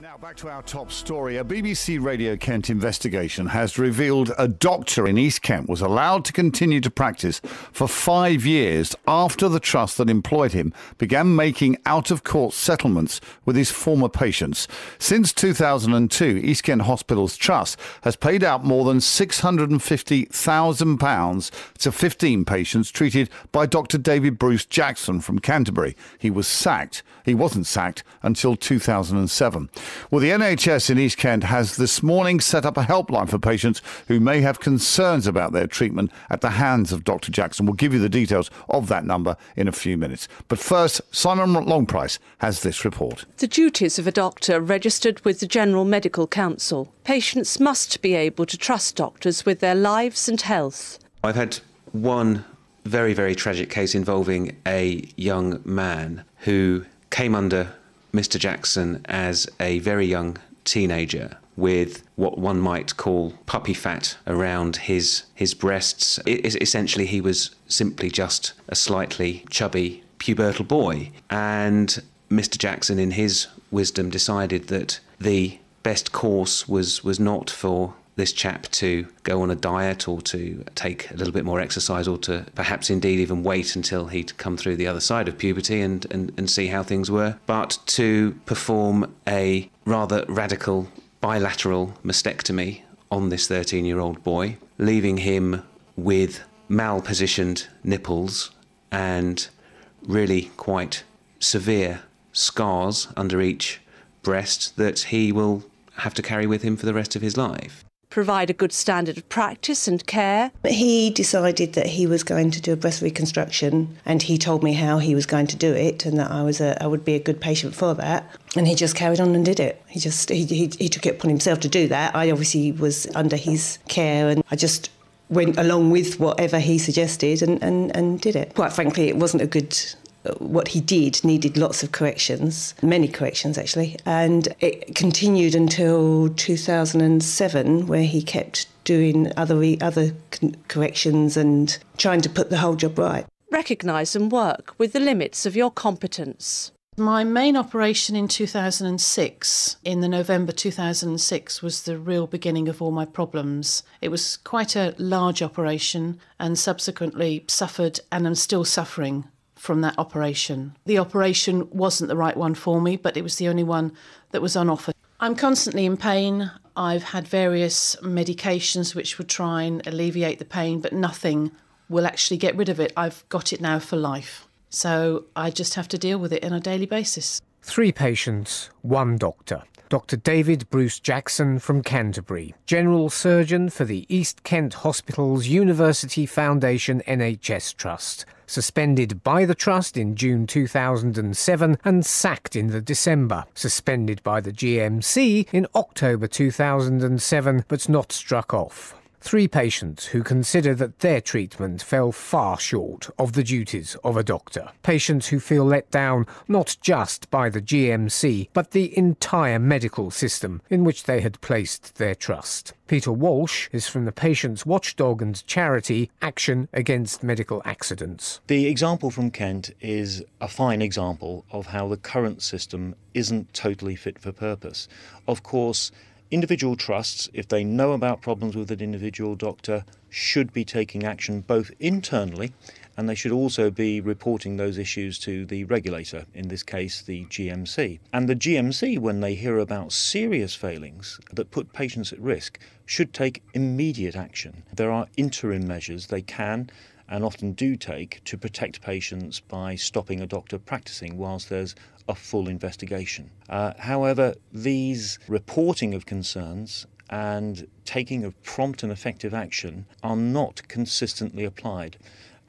Now back to our top story. A BBC Radio Kent investigation has revealed a doctor in East Kent was allowed to continue to practice for 5 years after the trust that employed him began making out-of-court settlements with his former patients. Since 2002, East Kent Hospitals Trust has paid out more than £650,000 to 15 patients treated by Dr. David Bruce Jackson from Canterbury. He wasn't sacked until 2007. Well, the NHS in East Kent has this morning set up a helpline for patients who may have concerns about their treatment at the hands of Dr. Jackson. We'll give you the details of that number in a few minutes. But first, Simon Longprice has this report. The duties of a doctor registered with the General Medical Council. Patients must be able to trust doctors with their lives and health. I've had one very, very tragic case involving a young man who came under Mr. Jackson as a very young teenager with what one might call puppy fat around his breasts. Essentially, he was simply just a slightly chubby pubertal boy. And Mr. Jackson, in his wisdom, decided that the best course was not for this chap to go on a diet or to take a little bit more exercise or to perhaps indeed even wait until he'd come through the other side of puberty and see how things were, but to perform a rather radical bilateral mastectomy on this 13-year-old boy, leaving him with malpositioned nipples and really quite severe scars under each breast that he will have to carry with him for the rest of his life. Provide a good standard of practice and care. He decided that he was going to do a breast reconstruction, and he told me how he was going to do it and that I would be a good patient for that. And he just carried on and did it. He took it upon himself to do that. I obviously was under his care, and I just went along with whatever he suggested and did it. Quite frankly, it wasn't a good... What he did needed lots of corrections, many corrections actually, and it continued until 2007, where he kept doing other corrections and trying to put the whole job right. Recognise and work with the limits of your competence. My main operation in 2006, in the November 2006, was the real beginning of all my problems. It was quite a large operation and subsequently suffered, and I'm still suffering from that operation. The operation wasn't the right one for me, but it was the only one that was on offer. I'm constantly in pain. I've had various medications which would try and alleviate the pain, but nothing will actually get rid of it. I've got it now for life. So I just have to deal with it on a daily basis. 3 patients, 1 doctor. Dr. David Bruce Jackson from Canterbury, General Surgeon for the East Kent Hospitals University Foundation NHS Trust. Suspended by the Trust in June 2007 and sacked in the December. Suspended by the GMC in October 2007 but not struck off. 3 patients who consider that their treatment fell far short of the duties of a doctor. Patients who feel let down not just by the GMC, but the entire medical system in which they had placed their trust. Peter Walsh is from the patients' watchdog and charity Action Against Medical Accidents. The example from Kent is a fine example of how the current system isn't totally fit for purpose. Of course, individual trusts, if they know about problems with an individual doctor, should be taking action both internally, and they should also be reporting those issues to the regulator, in this case the GMC. And the GMC, when they hear about serious failings that put patients at risk, should take immediate action. There are interim measures they can and often do take to protect patients by stopping a doctor practicing whilst there's a full investigation. However, these reporting of concerns and taking of prompt and effective action are not consistently applied.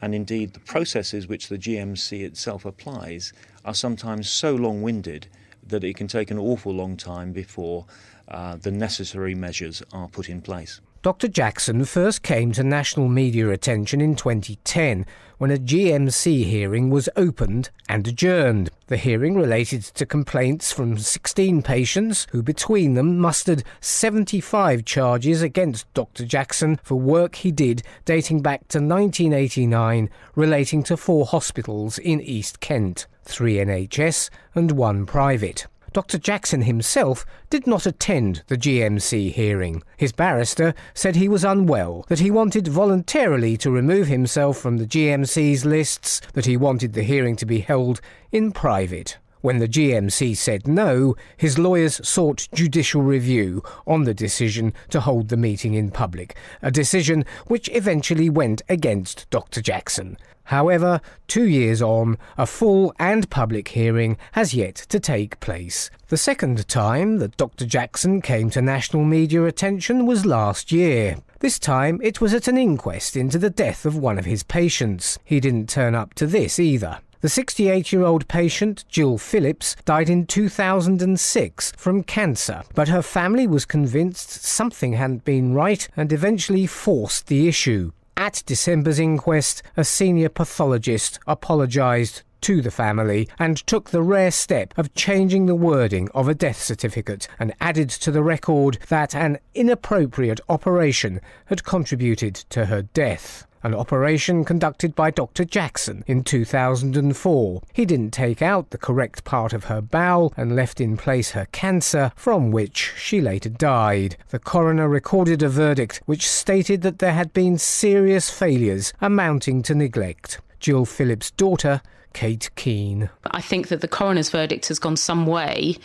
And indeed, the processes which the GMC itself applies are sometimes so long-winded that it can take an awful long time before the necessary measures are put in place. Dr. Jackson first came to national media attention in 2010 when a GMC hearing was opened and adjourned. The hearing related to complaints from 16 patients who between them mustered 75 charges against Dr. Jackson for work he did dating back to 1989 relating to 4 hospitals in East Kent, 3 NHS and 1 private. Dr. Jackson himself did not attend the GMC hearing. His barrister said he was unwell, that he wanted voluntarily to remove himself from the GMC's lists, that he wanted the hearing to be held in private. When the GMC said no, his lawyers sought judicial review on the decision to hold the meeting in public, a decision which eventually went against Dr. Jackson. However, 2 years on, a full and public hearing has yet to take place. The second time that Dr. Jackson came to national media attention was last year. This time it was at an inquest into the death of one of his patients. He didn't turn up to this either. The 68-year-old patient, Jill Phillips, died in 2006 from cancer, but her family was convinced something hadn't been right and eventually forced the issue. At December's inquest, a senior pathologist apologised to the family and took the rare step of changing the wording of a death certificate and added to the record that an inappropriate operation had contributed to her death. An operation conducted by Dr. Jackson in 2004. He didn't take out the correct part of her bowel and left in place her cancer, from which she later died. The coroner recorded a verdict which stated that there had been serious failures amounting to neglect. Jill Phillips' daughter, Kate Keane. I think that the coroner's verdict has gone some way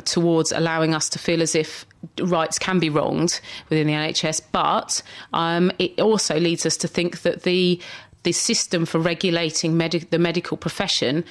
towards allowing us to feel as if rights can be wronged within the NHS, but it also leads us to think that the system for regulating the medical profession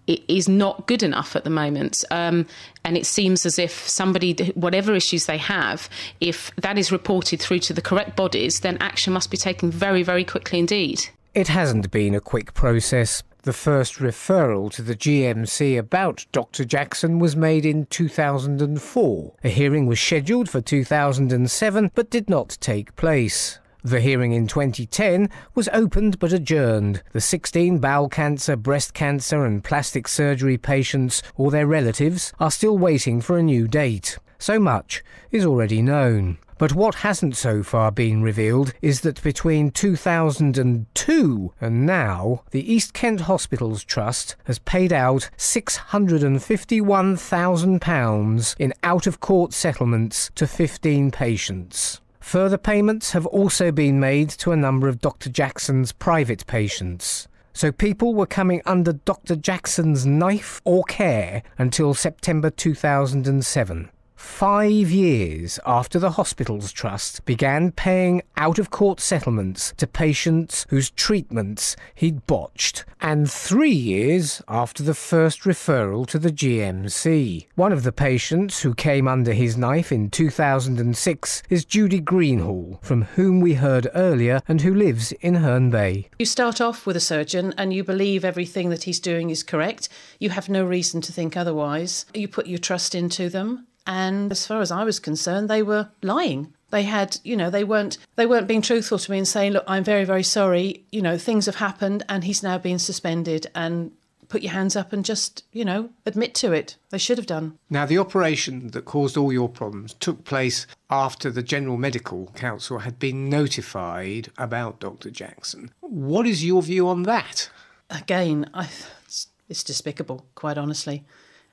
is not good enough at the moment. And it seems as if somebody, whatever issues they have, if that is reported through to the correct bodies, then action must be taken very, very quickly indeed. It hasn't been a quick process. The first referral to the GMC about Dr. Jackson was made in 2004. A hearing was scheduled for 2007 but did not take place. The hearing in 2010 was opened but adjourned. The 16 bowel cancer, breast cancer and plastic surgery patients or their relatives are still waiting for a new date. So much is already known. But what hasn't so far been revealed is that between 2002 and now, the East Kent Hospitals Trust has paid out £651,000 in out-of-court settlements to 15 patients. Further payments have also been made to a number of Dr. Jackson's private patients. So people were coming under Dr. Jackson's knife or care until September 2007. 5 years after the Hospitals Trust began paying out-of-court settlements to patients whose treatments he'd botched, and 3 years after the first referral to the GMC. One of the patients who came under his knife in 2006 is Judy Greenhall, from whom we heard earlier and who lives in Herne Bay. You start off with a surgeon and you believe everything that he's doing is correct. You have no reason to think otherwise. You put your trust into them. And as far as I was concerned, they were lying. They had, they weren't being truthful to me and saying, look, I'm very, very sorry. Things have happened and he's now being suspended, and put your hands up and just, admit to it. They should have done. Now, the operation that caused all your problems took place after the General Medical Council had been notified about Dr. Jackson. What is your view on that? Again, it's despicable, quite honestly.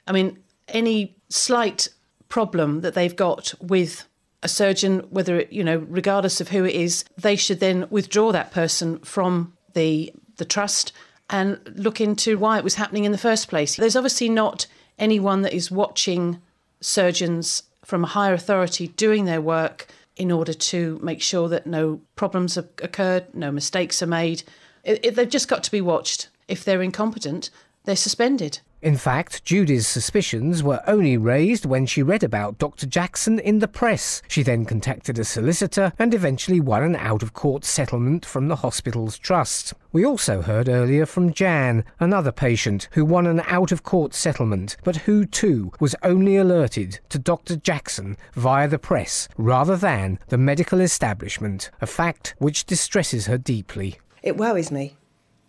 I mean, any slight problem that they've got with a surgeon, whether it, regardless of who it is, they should then withdraw that person from the trust and look into why it was happening in the first place. There's obviously not anyone that is watching surgeons from a higher authority doing their work in order to make sure that no problems have occurred, no mistakes are made. They've just got to be watched. If they're incompetent, they're suspended. In fact, Judy's suspicions were only raised when she read about Dr. Jackson in the press. She then contacted a solicitor and eventually won an out-of-court settlement from the Hospitals Trust. We also heard earlier from Jan, another patient who won an out-of-court settlement, but who too was only alerted to Dr. Jackson via the press rather than the medical establishment, a fact which distresses her deeply. It worries me.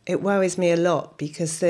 It worries me a lot because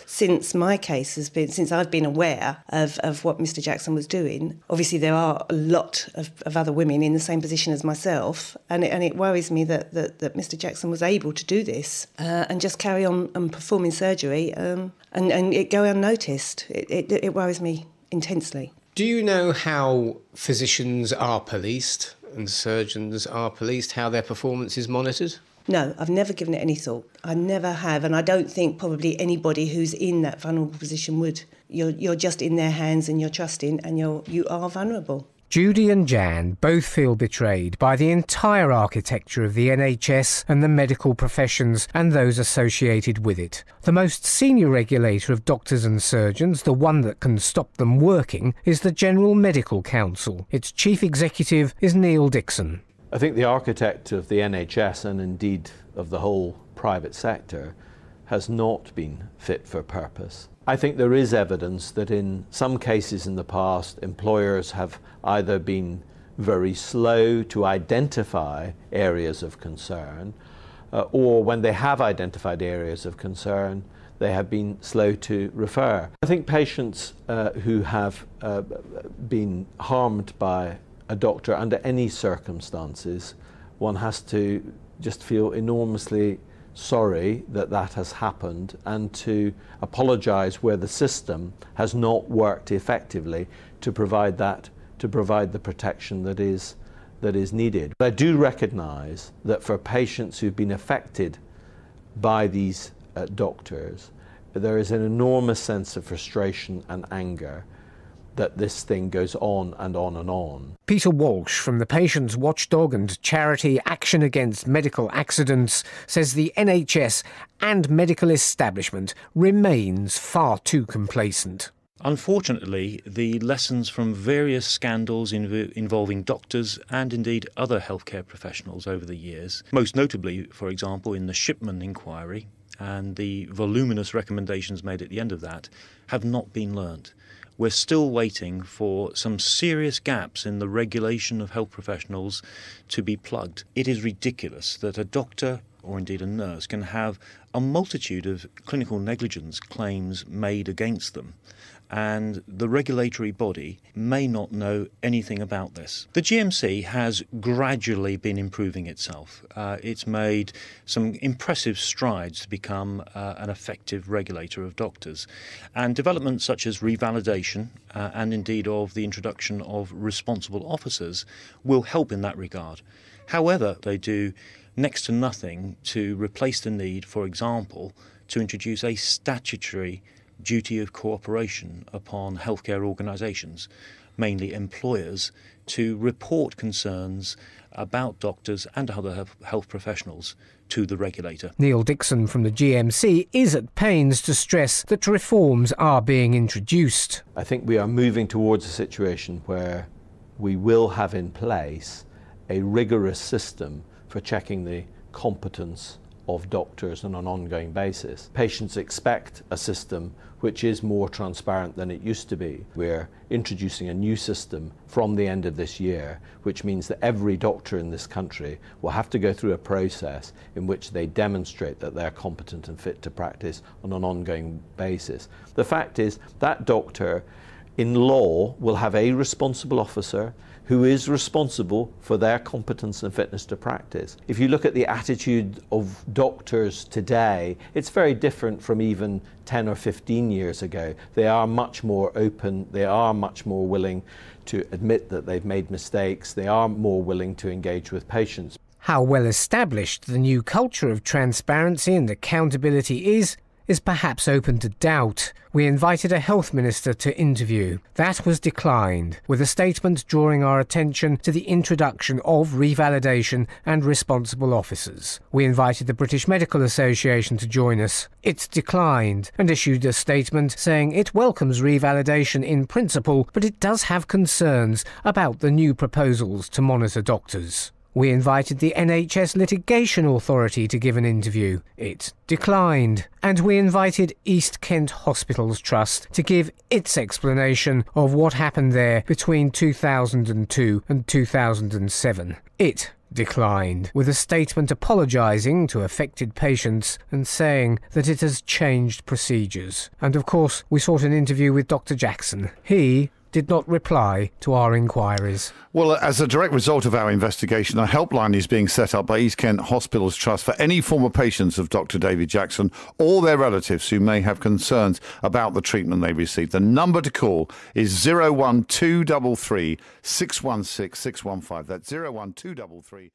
since I've been aware of what Mr. Jackson was doing, obviously there are a lot of other women in the same position as myself, and it worries me that Mr. Jackson was able to do this and just carry on performing surgery and it go unnoticed. It worries me intensely. Do you know how physicians are policed and surgeons are policed, how their performance is monitored? No, I've never given it any thought. I never have, and I don't think probably anybody who's in that vulnerable position would. You're just in their hands and you're trusting, and you are vulnerable. Judy and Jan both feel betrayed by the entire architecture of the NHS and the medical professions and those associated with it. The most senior regulator of doctors and surgeons, the one that can stop them working, is the General Medical Council. Its chief executive is Neil Dixon. I think the architect of the NHS, and indeed of the whole private sector, has not been fit for purpose. I think there is evidence that in some cases in the past, employers have either been very slow to identify areas of concern, or when they have identified areas of concern, they have been slow to refer. I think patients who have been harmed by a doctor under any circumstances, one has to just feel enormously sorry that that has happened and to apologise where the system has not worked effectively to provide the protection that is needed. But I do recognise that for patients who've been affected by these doctors, there is an enormous sense of frustration and anger that this thing goes on and on and on. Peter Walsh from the Patients Watchdog and charity Action Against Medical Accidents says the NHS and medical establishment remains far too complacent. Unfortunately, the lessons from various scandals involving doctors and indeed other healthcare professionals over the years, most notably, for example, in the Shipman inquiry and the voluminous recommendations made at the end of that, have not been learnt. We're still waiting for some serious gaps in the regulation of health professionals to be plugged. It is ridiculous that a doctor or indeed a nurse can have a multitude of clinical negligence claims made against them, and the regulatory body may not know anything about this. The GMC has gradually been improving itself. It's made some impressive strides to become an effective regulator of doctors. And developments such as revalidation and indeed of the introduction of responsible officers will help in that regard. However, they do next to nothing to replace the need, for example, to introduce a statutory duty of cooperation upon healthcare organisations, mainly employers, to report concerns about doctors and other health professionals to the regulator. Neil Dixon from the GMC is at pains to stress that reforms are being introduced. I think we are moving towards a situation where we will have in place a rigorous system for checking the competence of doctors on an ongoing basis. Patients expect a system which is more transparent than it used to be. We're introducing a new system from the end of this year, which means that every doctor in this country will have to go through a process in which they demonstrate that they're competent and fit to practice on an ongoing basis. The fact is that doctor in law will have a responsible officer who is responsible for their competence and fitness to practice. If you look at the attitude of doctors today, it's very different from even 10 or 15 years ago. They are much more open, they are much more willing to admit that they've made mistakes, they are more willing to engage with patients. How well established the new culture of transparency and accountability is perhaps open to doubt. We invited a health minister to interview. That was declined, with a statement drawing our attention to the introduction of revalidation and responsible officers. We invited the British Medical Association to join us. It declined and issued a statement saying it welcomes revalidation in principle, but it does have concerns about the new proposals to monitor doctors. We invited the NHS Litigation Authority to give an interview. It declined. And we invited East Kent Hospitals Trust to give its explanation of what happened there between 2002 and 2007. It declined, with a statement apologising to affected patients and saying that it has changed procedures. And of course, we sought an interview with Dr. Jackson. He did not reply to our inquiries. Well, as a direct result of our investigation, a helpline is being set up by East Kent Hospitals Trust for any former patients of Dr. David Jackson or their relatives who may have concerns about the treatment they received. The number to call is 01233 616 615. That's 01233